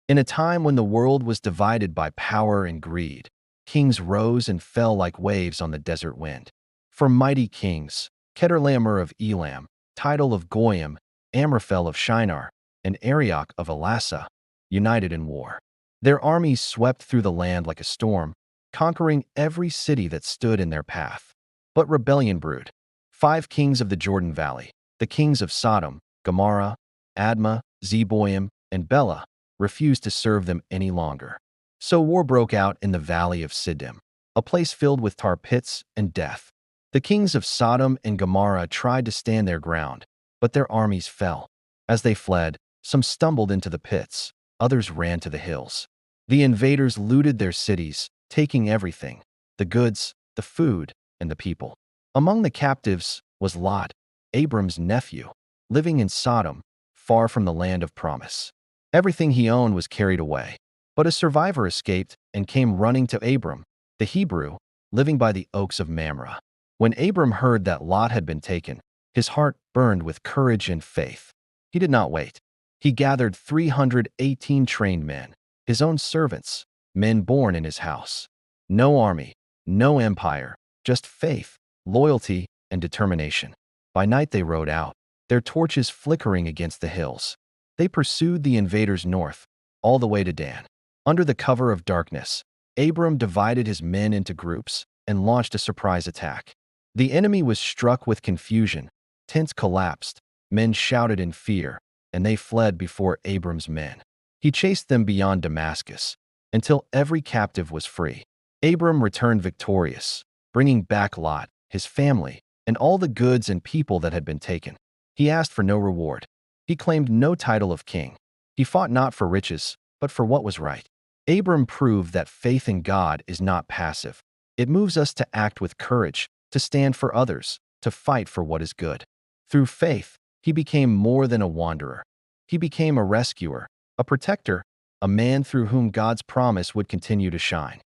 In a time when the world was divided by power and greed, kings rose and fell like waves on the desert wind. For mighty kings, Chedorlaomer of Elam, Tidal of Goyim, Amraphel of Shinar, and Arioch of Elasa, united in war. Their armies swept through the land like a storm, conquering every city that stood in their path. But rebellion brewed. 5 kings of the Jordan Valley, the kings of Sodom, Gomorrah, Admah, Zeboim, and Bela, refused to serve them any longer. So war broke out in the valley of Siddim, a place filled with tar pits and death. The kings of Sodom and Gomorrah tried to stand their ground, but their armies fell. As they fled, some stumbled into the pits, others ran to the hills. The invaders looted their cities, taking everything: the goods, the food, and the people. Among the captives was Lot, Abram's nephew, living in Sodom, far from the land of promise. Everything he owned was carried away, but a survivor escaped and came running to Abram, the Hebrew, living by the oaks of Mamre. When Abram heard that Lot had been taken, his heart burned with courage and faith. He did not wait. He gathered 318 trained men, his own servants, men born in his house. No army, no empire, just faith, loyalty, and determination. By night they rode out, their torches flickering against the hills. They pursued the invaders north, all the way to Dan. Under the cover of darkness, Abram divided his men into groups and launched a surprise attack. The enemy was struck with confusion, tents collapsed, men shouted in fear, and they fled before Abram's men. He chased them beyond Damascus, until every captive was free. Abram returned victorious, bringing back Lot, his family, and all the goods and people that had been taken. He asked for no reward. He claimed no title of king. He fought not for riches, but for what was right. Abram proved that faith in God is not passive. It moves us to act with courage, to stand for others, to fight for what is good. Through faith, he became more than a wanderer. He became a rescuer, a protector, a man through whom God's promise would continue to shine.